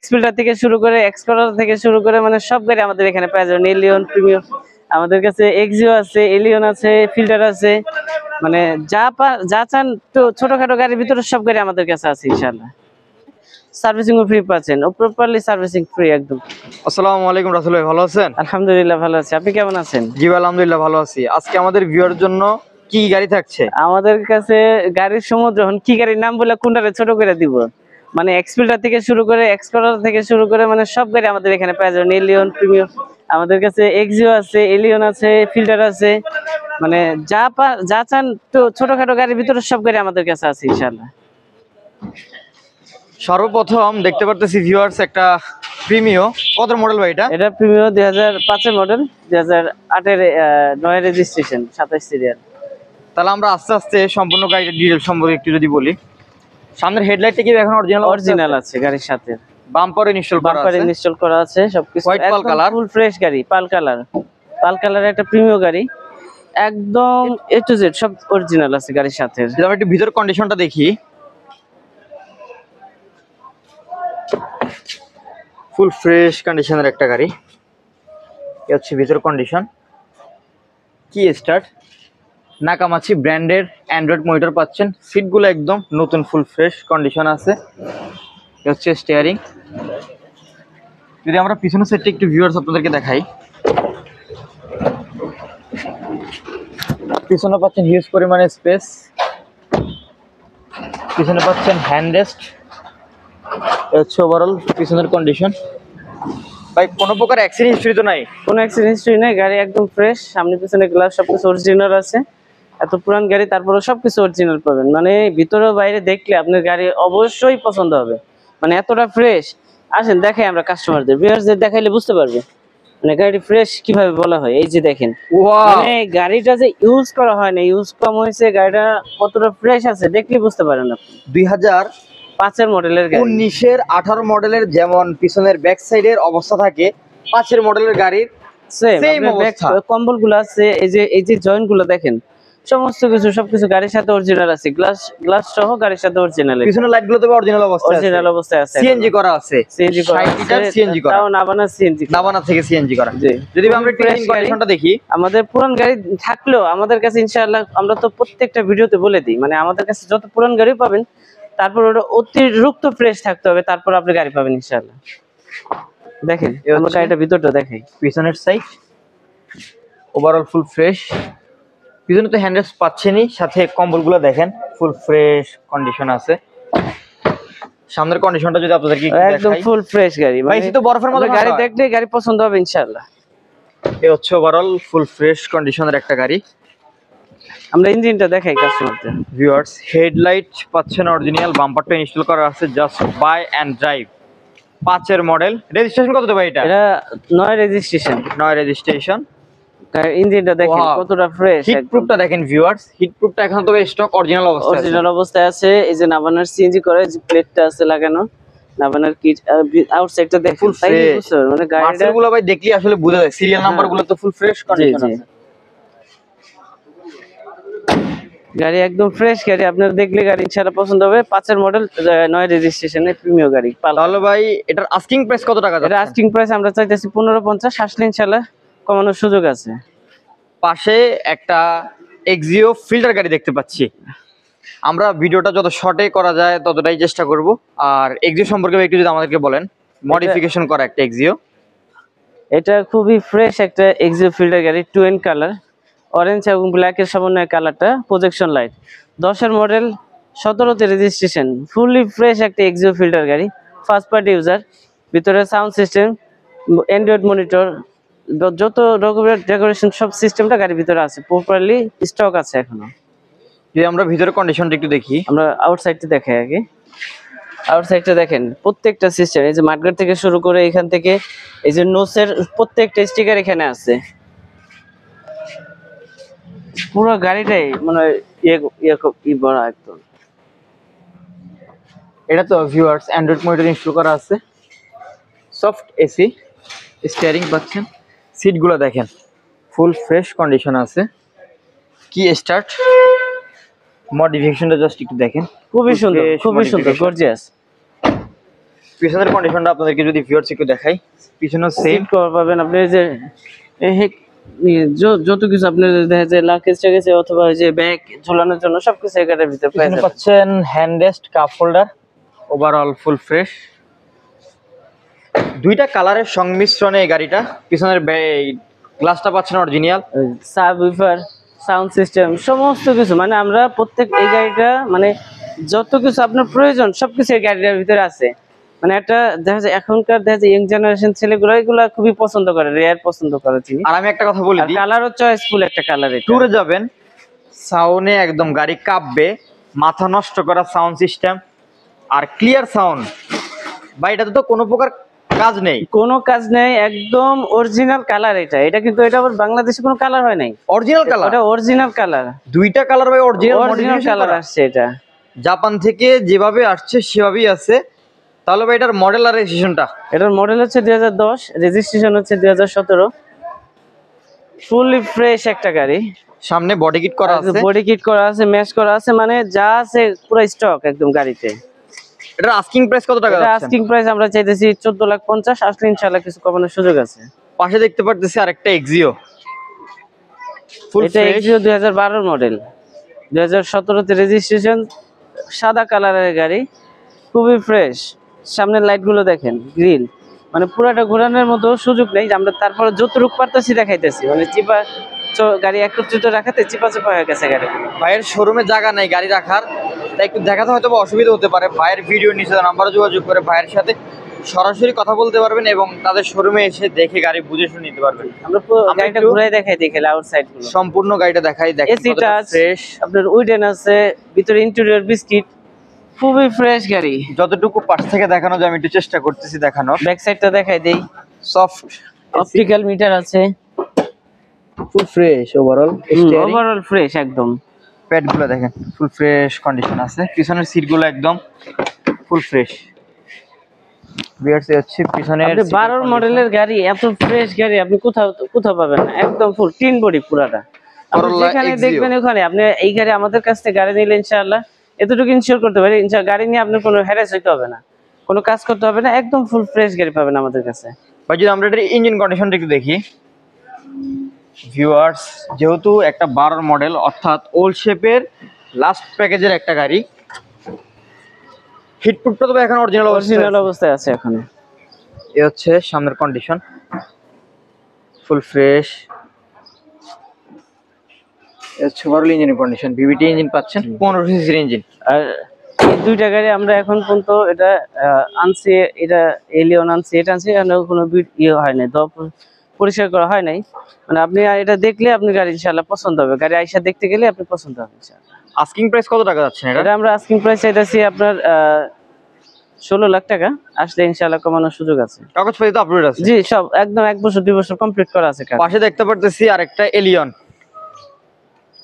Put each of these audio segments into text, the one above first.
এক্সফিল্টার থেকে শুরু করে এক্সপ্লোরার থেকে শুরু করে মানে সব গাড়ি আমাদের এখানে পাওয়া যাবে। এলিয়ন প্রিমিয়াম আমাদের কাছে, এক্সিও আছে, এলিয়ন আছে, ফিল্টার আছে, মানে যা চান তো ছোটখাটো গাড়ির ভিতরে সব গাড়ি আমাদের কাছে আছে ইনশাআল্লাহ। সার্ভিসিং ও ফ্রি পাচ্ছেন, ও প্রপারলি সার্ভিসিং ফ্রি একদম। আসসালামু আলাইকুম রাসেল ভাই, ভালো আছেন? আলহামদুলিল্লাহ ভালো আছি, আপনি কেমন আছেন? জি ভাই, আলহামদুলিল্লাহ ভালো আছি। আজকে আমাদের ভিউয়ার জন্য কি গাড়ি থাকছে? আমাদের কাছে গাড়ির সমুদ্র, এখন কি গাড়ির নাম বলে কোনটারে ছোট করে দিব, মানে এক্সফিল্টার থেকে শুরু করে এক্সপ্লোরার থেকে শুরু করে মানে সব গাড়ি আমাদের এখানে পাওয়া যাবে। এলিয়ন প্রিমিয়াম আমাদের কাছে, এক্সিও আছে, এলিয়ন আছে, ফিল্টার আছে, মানে যা চান তো ছোটখাটো গাড়ির ভিতরে সব গাড়ি আমাদের কাছে আছে ইনশাআল্লাহ। সর্বপ্রথম দেখতে পারতেছি ভিউয়ার্স একটা প্রিমিও। কত মডেল ভাই এটা? এটা প্রিমিও 2005 এর মডেল, 2008 এর 9 রেজিস্ট্রেশন, 27 সিরিয়াল। তাহলে আমরা আস্তে আস্তে সম্পূর্ণ গাড়ির ডিটেইলস সম্পর্কে একটু যদি বলি। সামনের হেডলাইটটা কি এখন অরিজিনাল আছে গাড়ির সাথে, বাম্পার ইনস্টল করা আছে, বাম্পার ইনস্টল করা আছে সবকিছু, হোয়াইট পাল কালার, ফুল ফ্রেশ গাড়ি, পাল কালারের একটা প্রিমিও গাড়ি, একদম এ টু জেড সব অরিজিনাল আছে গাড়ির সাথে। যদি আমরা একটু ভিতর কন্ডিশনটা দেখি, ফুল ফ্রেশ কন্ডিশনের একটা গাড়ি। এই হচ্ছে ভিতর কন্ডিশন। কি স্টার্ট, নাকামাছি ব্র্যান্ডের অ্যান্ড্রয়েড মনিটর পাচ্ছেন। সিটগুলো একদম নতুন, ফুল ফ্রেশ কন্ডিশন আছে। এই হচ্ছে স্টিয়ারিং। যদি আমরা পিছনের সাইডটা একটু ভিউয়ার্স আপনাদেরকে দেখাই, পিছনে পাচ্ছেন হিউজ পরিমাণে স্পেস, পিছনে পাচ্ছেন হ্যান্ড রেস্ট। এই হচ্ছে ওভারঅল পিছনের কন্ডিশন। ভাই কোনো প্রকার অ্যাক্সিডেন্ট হিস্ট্রি তো নাই? কোনো অ্যাক্সিডেন্ট হিস্ট্রি নেই, গাড়ি একদম ফ্রেশ, সামনে পিছনে গ্লাস সবকিছু অরিজিনাল আছে। এত পুরান গাড়ি তারপরে সবকিছু অরিজিনাল পাবেন, মানে ভিতরে বাইরে দেখলে আপনার গাড়ি অবশ্যই পছন্দ হবে, মানে এতটা ফ্রেশ। আসেন দেখাই আমরা কাস্টমারদের, ভিউয়ারদের দেখাইলে বুঝতে পারবে মানে গাড়ি ফ্রেশ কিভাবে বলা হয়। এই যে দেখেন, মানে গাড়িটা যে ইউজ করা হয় না, ইউজ কম হয়েছে, গাড়িটা কতটা ফ্রেশ আছে দেখলে বুঝতে পারেন আপনি। 2005 এর মডেলের গাড়ি, 19-এর 18 মডেলের যেমন পিছনের ব্যাক সাইডের অবস্থা থাকে, 5-এর মডেলের গাড়ির সেম অবস্থা। কম্বল গুলো আছে, এই যে জয়েন্ট গুলো দেখেন, সমস্ত কিছু সবকিছু গাড়ির সাথে অরিজিনাল আছে, গ্লাস সহ গাড়ির সাথে অরিজিনাল। পিছনের লাইট গুলো তো অরিজিনাল অবস্থায় আছে, সিএনজি করা আছে, সিএনজি করা আছে, 60 লিটার সিএনজি করা, তাও নাবানা সিএনজি, নাবানা থেকে সিএনজি করা। যদি আমরা টেস্টিং কন্ডিশনটা দেখি, আমাদের পুরান গাড়ি থাকলেও আমাদের কাছে ইনশাআল্লাহ আমরা তো প্রত্যেকটা ভিডিওতে বলে দিই, মানে আমাদের কাছে যত পুরান গাড়ি পাবেন তারপর ওটা অতিরিক্ত ফ্রেশ থাকতে হবে, তারপর আপনি গাড়ি পাবেন ইনশাআল্লাহ। দেখেন আমরা গাড়িটা ভিতরটা দেখাই, পিছনের সাইড ওভারঅল ফুল ফ্রেশ। পিছনে তো হ্যান্ডেলস পাচ্ছেনই, সাথে কম্বলগুলো দেখেন ফুল ফ্রেশ কন্ডিশন আছে। সামনের কন্ডিশনটা যদি আপনাদেরকে একদম ফুল ফ্রেশ গাড়ি, ভাই তো বরফের মতো গাড়ি দেখলে গাড়ি পছন্দ হবে ইনশাআল্লাহ। এই হচ্ছে ওভারঅল ফুল ফ্রেশ কন্ডিশনের একটা গাড়ি। আমরা ইঞ্জিনটা দেখাই কাস্টমারদের। ভিউয়ার্স, হেডলাইট পাচ্ছেন অরিজিনাল, বাম্পারটা ইনস্টল করা আছে, জাস্ট বাই এন্ড ড্রাইভ। 5-এর মডেল, রেজিস্ট্রেশন কত ভাই এটা? এটা 9 রেজিস্ট্রেশন। 9 রেজিস্ট্রেশন। ইঞ্জিনটা দেখেন কতটা ফ্রেশ, হিট প্রুফটা দেখেন ভিউয়ার্স, হিট প্রুফটা এখন তবে স্টক অরিজিনাল অবস্থায় আছে। এই যে নাবানার সিএনজি করে যে প্লেটটা আছে লাগানো, নাবানার কিট আউটসাইডটা দেখুন, ফুল ফ্রেশ। মানে গাড়িগুলো ভাই দেখলি আসলে বোঝা যায়, সিরিয়াল নাম্বারগুলো তো ফুল ফ্রেশ কন্ডিশন আছে। গাড়ি একদম ফ্রেশ গাড়ি, আপনারা দেখলে গাড়ি ইনশাআল্লাহ পছন্দ হবে। 5-এর মডেল, 9 রেজিস্ট্রেশনের প্রিমিয়াম গাড়ি। তাহলে ভাই এটার আস্কিং প্রাইস কত টাকা? এটা আস্কিং প্রাইস আমরা চাইতেছি 1550, আসলে ইনশাআল্লাহ কমানোর সুযোগ আছে। পাশে একটা এক্সিও ফিল্টার গাড়ি দেখতে পাচ্ছি। আমরা ভিডিওটা যত শর্টে করা যায় ততটাই চেষ্টা করব। আর এক্সিও সম্পর্কে একটু যদি আমাদেরকে বলেন, মডিফিকেশন করা একটা এক্সিও। এটা খুবই ফ্রেশ একটা এক্সিও ফিল্টার গাড়ি, টুয়েন কালার, অরেঞ্জ এবং ব্ল্যাক এর সমন্বয়ে কালারটা, প্রজেকশন লাইট, 10-এর মডেল, 17তে রেজিস্ট্রেশন, ফুললি ফ্রেশ একটা এক্সিও ফিল্টার গাড়ি, ফার্স্ট পার্টি ইউজার। ভিতরে সাউন্ড সিস্টেম, অ্যান্ড্রয়েড মনিটর, যত রকমের ডেকোরেশন সব সিস্টেমটা গাড়ির ভিতরে আছে, প্রপারলি স্টক আছে এখনো। যদি আমরা ভিতরের কন্ডিশনটা একটু দেখি, আমরা আউটসাইডটা দেখাই আগে। আউটসাইডটা দেখেন, প্রত্যেকটা সিস্টেম, এই যে মাঠগার্ড থেকে শুরু করে এখান থেকে এই যে নোসের প্রত্যেকটা স্টিকার এখানে আছে। পুরো গাড়িটাই মানে বড় একদম। এটা তো ভিউয়ার্স অ্যান্ড্রয়েড মনিটর ইনস্টল করা আছে, সফট এসি, স্টিয়ারিং পাচ্ছেন, সিটগুলো দেখেন ফুল ফ্রেশ কন্ডিশন আছে। কি স্টার্ট, মডিফিকেশনটা জাস্ট একটু দেখেন, খুবই সুন্দর গর্জিয়াস। পিছনের কন্ডিশনটা আপনাদেরকে যদি ভিউয়ার্স একটু দেখাই, পিছনে সেম সিট কভার পাবেন আপনি, এই যে যত কিছু আপনার দেখা যায় লাকেজ টাকেছে অথবা ওই যে ব্যাগ ঝোলানোর জন্য সবকিছু এই গাড়ির ভিতরে পেয়ে পিছনে যাবেন। পাচ্ছেন hand rest, cup holder, overall full fresh. দুইটা কালারের সংমিশ্রণে এই গাড়িটা। পিছনের গ্লাসটা পাচ্ছেন অরিজিনাল, সাবউফার, সাউন্ড সিস্টেম, সমস্ত কিছু মানে আমরা প্রত্যেক এই গাড়িটা মানে যত কিছু আপনার প্রয়োজন সবকিছু এই গাড়িটার ভিতরে আছে। মানে একটা দেখা যায় এখনকার দেখা যায় ইয়ং জেনারেশন ছেলেগুলো এগুলা খুবই পছন্দ করে, রেয়ার পছন্দ করে চিনি। আর আমি একটা কথা বলে দিই, কালারও চয়েসফুল একটা কালার। এটা ট্যুরে যাবেন, সাউন্ডে একদম গাড়ি কাঁপবে, মাথা নষ্ট করা সাউন্ড সিস্টেম আর ক্লিয়ার সাউন্ড। বা এটাতে তো কোনো প্রকার কাজ নেই, কোনো কাজ নেই, একদম অরিজিনাল কালার। এটা এটা কিন্তু এটা আবার বাংলাদেশে কোনো কালার হয় নাই, অরিজিনাল কালার। এটা অরিজিনাল কালার, দুইটা কালার ভাই অরিজিনাল অরিজিনাল কালার আসছে। এটা জাপান থেকে যেভাবে আসছে সেভাবেই আছে। তাহলে ভাই এটার মডেল আর রেজিস্ট্রেশনটা? এটার মডেল হচ্ছে 2010, রেজিস্ট্রেশন হচ্ছে 2017। ফুললি ফ্রেশ একটা গাড়ি, সামনে বডি কিট করা আছে, বডি কিট করা আছে, ম্যাচ করা আছে, মানে যা আছে পুরো স্টক একদম গাড়িতে। এটার আস্কিং প্রাইস কত টাকা এটা যাচ্ছে? আস্কিং প্রাইস আমরা চাইতেছি 14,50,000, আসলে ইনশাআল্লাহ কিছু কমানোর সুযোগ আছে। পাশে দেখতে পারতেছি আরেকটা এক্সিও, ফুল এটা ফ্রেশ। এক্সিও 2012 মডেল, 2017 তে রেজিস্ট্রেশন, সাদা কালারের গাড়ি, খুবই ফ্রেশ। সামনের লাইট গুলো দেখেন, গ্রিল, মানে পুরাটা ঘোরানোর মতো সুযোগ নেই। আমরা তারপরে যতটুকু পারতেছি দেখাইতেছি, মানে চিপা গাড়ি একত্রিত রাখাতে চিপা চাপা হয়ে গেছে গাড়িগুলো। ভাইয়ের শোরুমে জায়গা নাই গাড়ি রাখার, তাই একটু দেখাতে হয়তো বা অসুবিধা হতে পারে। ভাইয়ের ভিডিও নিচে নাম্বারে যোগাযোগ করে ভাইয়ের সাথে সরাসরি কথা বলতে পারবেন এবং তাদের শোরুমে এসে দেখে গাড়ি বুঝে শুনে নিতে পারবেন। আমরা পুরো আমরা গাড়িটা একটু ঘুরাই দেখাই দেখে আউটসাইড গুলো, সম্পূর্ণ গাড়িটা দেখাই। এসি টাচ, ফ্রেশ, আপনার উইডেন আছে, ভিতরে ইন্টেরিয়র বিস্কিট, খুবই ফ্রেশ গাড়ি। যতটুকু পাশ থেকে দেখানো যায় আমি একটু চেষ্টা করতেছি দেখানোর। ব্যাক সাইডটা দেখাই দেই, সফট অপটিক্যাল মিটার আছে, full fresh overall. Overall fresh একদম। প্যাড গুলো দেখেন ফুল ফ্রেশ কন্ডিশন আছে, পিছনের সিট গুলো একদম ফুল ফ্রেশ। বিয়ারসি হচ্ছে পিছনের আপনি 12 মডেলের গাড়ি, এত ফ্রেশ গাড়ি আপনি কোথাও কোথাও পাবেন না, একদম ফুল টিন বডি পুরাটা। আপনি Corolla যেখানে Exio। দেখবেন ওখানে আপনি এই গাড়ি আমাদের কাছ থেকে গাড়ি নিলে ইনশাআল্লাহ এতটুকু ইনশিওর করতে পারি, ইনশাআল্লাহ গাড়ি নিয়ে আপনার কোনো হ্যারাস হইতে হবে না, কোনো কাজ করতে হবে না, একদম ফুল ফ্রেশ গাড়ি পাবেন আমাদের কাছে। ভাই যদি আমরা এটার ইঞ্জিন কন্ডিশনটা একটু দেখি ভিউয়ার্স, যেহেতু একটা 12 মডেল অর্থাৎ ওল্ড শেপের লাস্ট প্যাকেজের একটা গাড়ি, হিটপ্রুফটা তো এখন অরিজিনাল অরিজিনাল অবস্থায় আছে এখন। এই হচ্ছে সামনের কন্ডিশন, ফুল ফ্রেশ। ওভারঅল ইঞ্জিনের কন্ডিশন, ভিভিটি ইঞ্জিন পাচ্ছেন, 15 সিসির ইঞ্জিন। আর এই দুইটা গাড়ি আমরা এখন পর্যন্ত এটা আনছি, এটা এলিয়ন আনছি, এটা আনছি, কোনো ইয়ে হয় নাই, পরিষ্কার করা হয় নাই। মানে আপনি এটা দেখলে আপনি গাড়ি ইনশাআল্লাহ পছন্দ হবে, গাড়ি আইসা দেখতে গেলে আপনি পছন্দ হবে ইনশাআল্লাহ। আস্কিং প্রাইস কত টাকা যাচ্ছে এটা? এটা আমরা আস্কিং প্রাইস চাইতেছি আপনার 16 লাখ টাকা, আসলে ইনশাআল্লাহ কমানোর সুযোগ আছে। কাগজপত্র তো আপডেট আছে? জি, সব একদম 1 বছর 2 বছর কমপ্লিট করা আছে কাজ। পাশে দেখতে পারতেছি আরেকটা এলিয়ন,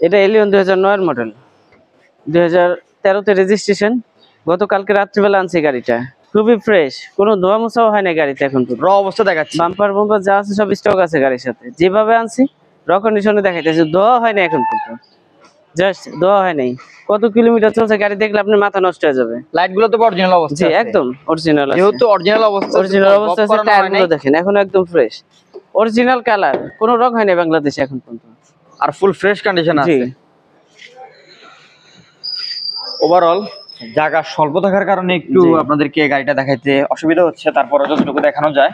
এটা এলিয়ন 2009 এর মডেল, 2013 তে রেজিস্ট্রেশন, গতকালকে রাত্রিবেলা আনছি গাড়িটা, খুবই ফ্রেশ, কোনো ধোয়া মোছাও হয় না গাড়িতে এখন পর্যন্ত। র অবস্থা দেখাচ্ছি, বাম্পার বাম্পার যা আছে সব স্টক আছে গাড়ির সাথে, যেভাবে আনছি র কন্ডিশনে দেখাইতেছি, ধোয়া হয় না এখন পর্যন্ত, জাস্ট ধোয়া হয় নাই। কত কিলোমিটার চলছে গাড়ি দেখলে আপনার মাথা নষ্ট হয়ে যাবে। লাইট গুলো তো অরিজিনাল অবস্থা জি আছে? একদম অরিজিনাল আছে, যেহেতু অরিজিনাল অবস্থা, অরিজিনাল অবস্থা আছে। টায়ার গুলো দেখেন এখন একদম ফ্রেশ, অরিজিনাল কালার, কোনো রং হয় না বাংলাদেশে এখন পর্যন্ত, আর ফুল ফ্রেশ কন্ডিশন জি। আছে। ওভারঅল জায়গা স্বল্প থাকার কারণে একটু জি। আপনাদেরকে গাড়িটা দেখাইতে অসুবিধা হচ্ছে, তারপরে যতটুকু দেখানো যায়।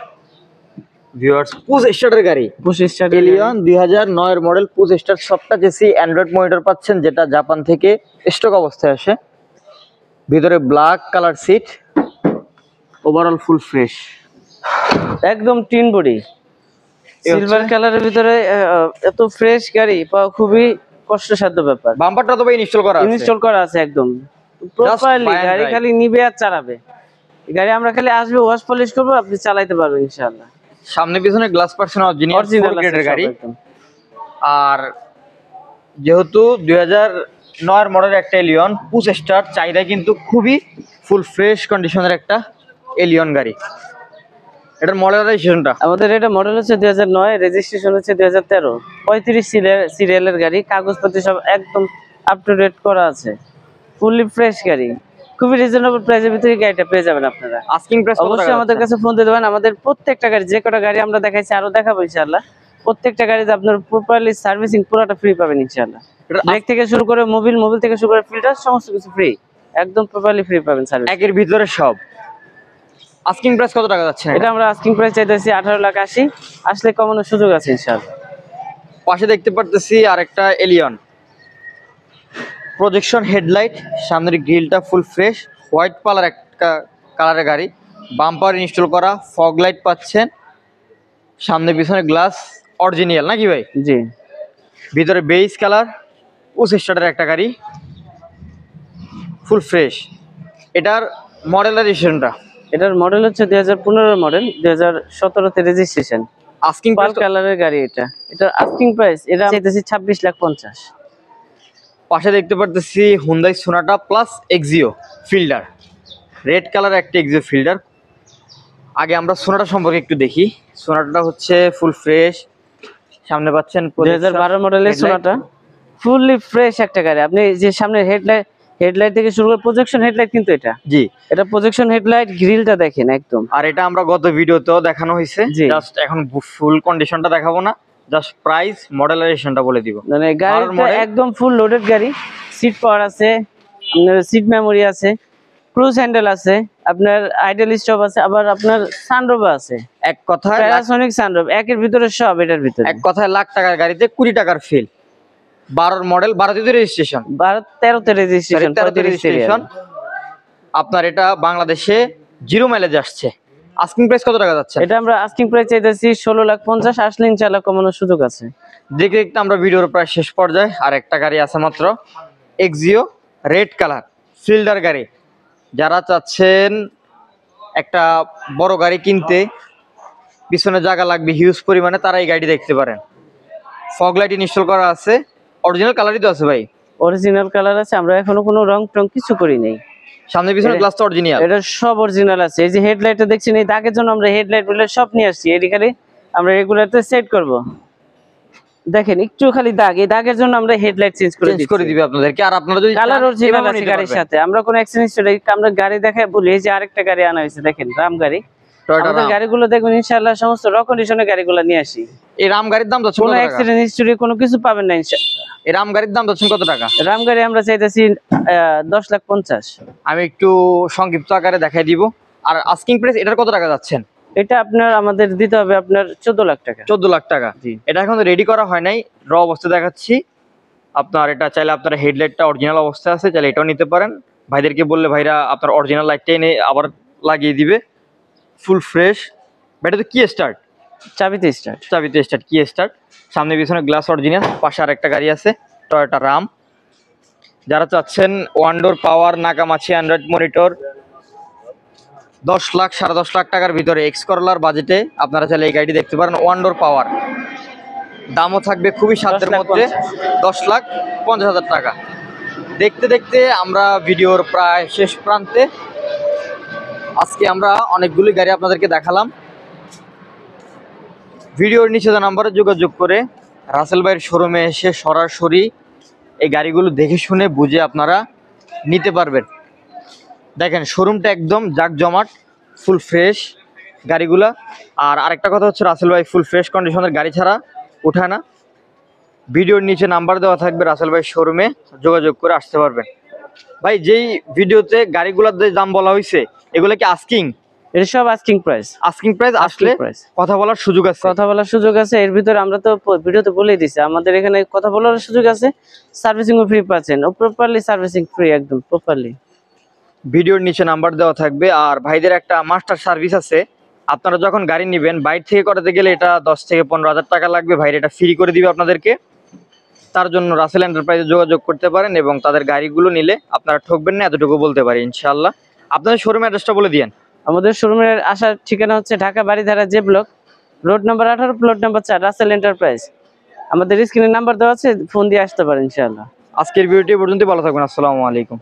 ভিউয়ার্স, পুশ স্টার্টের গাড়ি, 25 স্টার এলিয়ন 2009 এর মডেল, পুশ স্টার্ট, সবটা জেসি অ্যান্ড্রয়েড মনিটর পাচ্ছেন, যেটা জাপান থেকে স্টক অবস্থায় আসে। ভিতরে black colour seat, overall full fresh, একদম টিন বডি, সিলভার কালারের ভিতরে এত ফ্রেশ গাড়ি পাওয়া খুবই কষ্টসাধ্য ব্যাপার। বাম্পারটা তো ভাই ইনস্টল করা আছে? ইনস্টল করা আছে একদম প্রপারলি, buy and গাড়ি drive। খালি নিবে আর চালাবে। এই গাড়ি আমরা খালি আসবে, ওয়াশ পলিশ করবো, আপনি চালাইতে পারবেন ইনশাআল্লাহ। সামনে পিছনে গ্লাস পার্সেন্ট অরিজিনাল গ্রেডের গাড়ি। আর যেহেতু 2009 এর মডেলের একটা এলিয়ন, পুশ স্টার্ট, চাহিদা কিন্তু খুবই ফুল ফ্রেশ কন্ডিশনের একটা এলিয়ন গাড়ি। এটার মডেল রেজিস্ট্রেশনটা? আমাদের এটা মডেল হচ্ছে 2009, রেজিস্ট্রেশন হচ্ছে 2013, 35 সিরিয়ালের গাড়ি, কাগজপত্র সব একদম আপ টু ডেট করা আছে, ফুললি ফ্রেশ গাড়ি। খুবই রিজনেবল প্রাইসের ভিতরে গাড়িটা পেয়ে যাবেন আপনারা। আস্কিং প্রাইস অবশ্যই আমাদের কাছে ফোন দিয়ে দেবেন। আমাদের প্রত্যেকটা গাড়ি, যে কটা গাড়ি আমরা দেখাইছি আরো দেখাবো ইনশাআল্লাহ, প্রত্যেকটা গাড়িতে আপনার প্রপারলি সার্ভিসিং পুরোটা ফ্রি পাবেন ইনশাআল্লাহ। ব্রেক থেকে শুরু করে মোবিল থেকে শুরু করে ফিল্টার সমস্ত কিছু ফ্রি, একদম প্রপারলি ফ্রি পাবেন সার্ভিস। একের ভিতরে সব। আস্কিং প্রাইস কত টাকা যাচ্ছে? এটা আমরা আস্কিং প্রাইস চাইতেছি 18,80,000, আসলে কমানোর সুযোগ আছে ইনশাআল্লাহ। পাশে দেখতে পারতেছি আরেকটা এলিয়ন প্রজেকশন হেডলাইট, সামনের গ্রিলটা ফুল ফ্রেশ হোয়াইট কালারের গাড়ি, বাম্পার ইনস্টল করা, ফগ লাইট পাচ্ছেন, সামনে পিছনে গ্লাস অরিজিনাল নাকি ভাই? জি। ভিতরে বেজ কালার, উস স্টার্টের একটা গাড়ি, ফুল ফ্রেশ। এটার মডেলের রেজিস্ট্রেশনটা? এটার মডেল হচ্ছে 2015 মডেল, 2017 তে রেজিস্ট্রেশন। আস্কিং পাল কালারের গাড়ি এটা। এটার আস্কিং প্রাইস এটা চাইতেছি 26,50,000। পাশে দেখতে পারতেছি Hyundai Sonata plus Axio Fielder, red colour একটা এক্সিও ফিল্ডার। আগে আমরা সোনাটা সম্পর্কে একটু দেখি। সোনাটা হচ্ছে ফুল ফ্রেশ, সামনে পাচ্ছেন 2012 মডেলের সোনাটা, ফুললি ফ্রেশ একটা গাড়ি। আপনি যে সামনে হেডলাইট থেকে শুরু করে প্রজেকশন হেডলাইট, কিন্তু জি এটা প্রজেকশন হেডলাইট, গ্রিলটা দেখেন একদম। আর এটা আমরা গত ভিডিওতেও দেখানো হয়েছে, জাস্ট এখন ফুল কন্ডিশনটা দেখাবো না, জাস্ট প্রাইস মডেলাইজেশনটা বলে দিব। মানে গাড়িটা একদম ফুল লোডেড গাড়ি, সিট পাওয়ার আছে, আপনার সিট মেমোরি আছে, ক্রুজ হ্যান্ডেল আছে, আপনার আইডল স্টপ আছে, আবার আপনার সানরুফ আছে। এক কথায় প্যানাসোনিক সানরুফ, একের ভিতরে সব এটার ভিতরে। এক কথায় লাখ টাকার গাড়িতে 20 টাকার ফিল। 12 মডেল, 12তে রেজিস্ট্রেশন, 13তে রেজিস্ট্রেশন, 13তে রেজিস্ট্রেশন। আপনার এটা বাংলাদেশে 0 মাইলেজ আসছে। আস্কিং প্রাইস কত টাকা যাচ্ছে? এটা আমরা আস্কিং প্রাইস চাইতেছি 16,50,000, আসলে ইনশাআল্লাহ কমানোর সুযোগ আছে। দেখতে দেখতে আমরা ভিডিওর প্রায় শেষ পর্যায়ে। আর একটা গাড়ি আছে মাত্র, এক্সিও রেড কালার ফিল্ডার গাড়ি। যারা চাচ্ছেন একটা বড় গাড়ি কিনতে, পিছনে জায়গা লাগবে হিউজ পরিমাণে, তারা এই গাড়ি দেখতে পারেন। ফগ লাইট ইনস্টল করা আছে, অরিজিনাল কালারই তো আছে ভাই? অরিজিনাল কালার আছে, আমরা এখনো কোনো রং টং কিছু করি নাই। সামনে পিছনে গ্লাস তো অরিজিনাল? এটা সব অরিজিনাল আছে। এই যে হেডলাইটটা দেখছেন, এই দাগের জন্য আমরা হেডলাইট বলে সব নিয়ে আসছি। এটি খালি আমরা রেগুলারতে সেট করব। দেখেন একটু খালি দাগ, এই দাগের জন্য আমরা হেডলাইট চেঞ্জ করে দিবে আপনাদেরকে। আর আপনারা যদি কালার অরিজিনাল আছে গাড়ির সাথে, আমরা কোনো এক্সচেঞ্জ করে আমরা গাড়ি দেখায় বলি। এই যে আরেকটা গাড়ি আনা হয়েছে, দেখেন রাম গাড়ি। আমাদের গাড়িগুলো দেখুন ইনশাআল্লাহ সমস্ত র কন্ডিশনের গাড়িগুলো নিয়ে আসি। এই রাম গাড়ির দাম যাচ্ছে কোনো অ্যাক্সিডেন্ট হিস্টরি কোনো কিছু পাবেন না ইনশাআল্লাহ। এই রাম গাড়ির দাম যাচ্ছে কত টাকা? রাম গাড়ি আমরা চাইতেছি 10,50,000। আমি একটু সংক্ষিপ্ত আকারে দেখাই দিব। আর আস্কিং প্রাইস এটার কত টাকা যাচ্ছেন? এটা আপনার আমাদের দিতে হবে আপনার 14 লাখ টাকা। 14 লাখ টাকা। জি। এটা এখন রেডি করা হয় নাই, র অবস্থা দেখাচ্ছি। আপনার এটা চাইলে আপনার হেডলাইটটা অরিজিনাল অবস্থায় আছে, চাইলে এটাও নিতে পারেন। ভাইদেরকে বললে ভাইরা আপনার অরিজিনাল লাইটটা এনে আবার লাগিয়ে দিবে। Full fresh. এটা তো কি স্টার্ট? চাবিতে স্টার্ট কি স্টার্ট। সামনে পিছনে গ্লাস অরিজিনাল। পাশে আর একটা গাড়ি আছে, টয়োটা রাম। যারা চাচ্ছেন ওয়ান ডোর পাওয়ার, নাকামাছি অ্যান্ড্রয়েড মনিটর, 10 লাখ 10.5 লাখ টাকার ভিতরে এক্স করলার বাজেটে আপনারা চাইলে এই গাড়িটি দেখতে পারেন। ওয়ান ডোর পাওয়ার, দামও থাকবে খুবই সাধ্যের মধ্যে, 10,50,000 টাকা। দেখতে দেখতে আমরা ভিডিওর প্রায় শেষ প্রান্তে। আজকে আমরা অনেকগুলি গাড়ি আপনাদেরকে দেখালাম। ভিডিওর নিচে যে নাম্বারে যোগাযোগ করে রাসেল ভাইয়ের শোরুমে এসে সরাসরি এই গাড়িগুলো দেখে শুনে বুঝে আপনারা নিতে পারবেন। দেখেন শোরুমটা একদম জাকজমাট, ফুল ফ্রেশ গাড়িগুলা। আর আরেকটা কথা হচ্ছে, রাসেল ভাই ফুল ফ্রেশ কন্ডিশনের গাড়ি ছাড়া উঠায় না। ভিডিওর নিচে নাম্বার দেওয়া থাকবে, রাসেল ভাই শোরুমে যোগাযোগ করে আসতে পারবেন। ভাই যেই ভিডিওতে গাড়িগুলোর দাম বলা হয়েছে, এগুলো কি আস্কিং? এটা সব আস্কিং প্রাইস। আসলে কথা বলার সুযোগ আছে। এর ভিতরে আমরা তো ভিডিওতে বলেই দিছি, আমাদের এখানে কথা বলার সুযোগ আছে। সার্ভিসিং ও ফ্রি পাচ্ছেন, ও প্রপারলি সার্ভিসিং ফ্রি, একদম প্রপারলি। ভিডিওর নিচে নাম্বার দেওয়া থাকবে। আর ভাইদের একটা মাস্টার সার্ভিস আছে। আপনারা যখন গাড়ি নেবেন, বাইরে থেকে করাতে গেলে এটা 10 থেকে 15,000 টাকা লাগবে। ভাইরা এটা ফ্রি করে দিবে আপনাদেরকে। তার জন্য রাসেল এন্টারপ্রাইজে যোগাযোগ করতে পারেন এবং তাদের গাড়িগুলো নিলে আপনারা ঠকবেন না, এতটুকু বলতে পারি ইনশাআল্লাহ। আপনাদের শোরুম অ্যাড্রেসটা বলে দিয়েন। আমাদের শোরুমের আসার ঠিকানা হচ্ছে Dhaka Baridhara J block, road number 18, plot number 4, Russell enterprise. আমাদের স্ক্রিনে নাম্বার দেওয়া আছে, ফোন দিয়ে আসতে পারেন ইনশাআল্লাহ। আজকের ভিডিওটি পর্যন্ত, ভালো থাকবেন। আসসালামু আলাইকুম।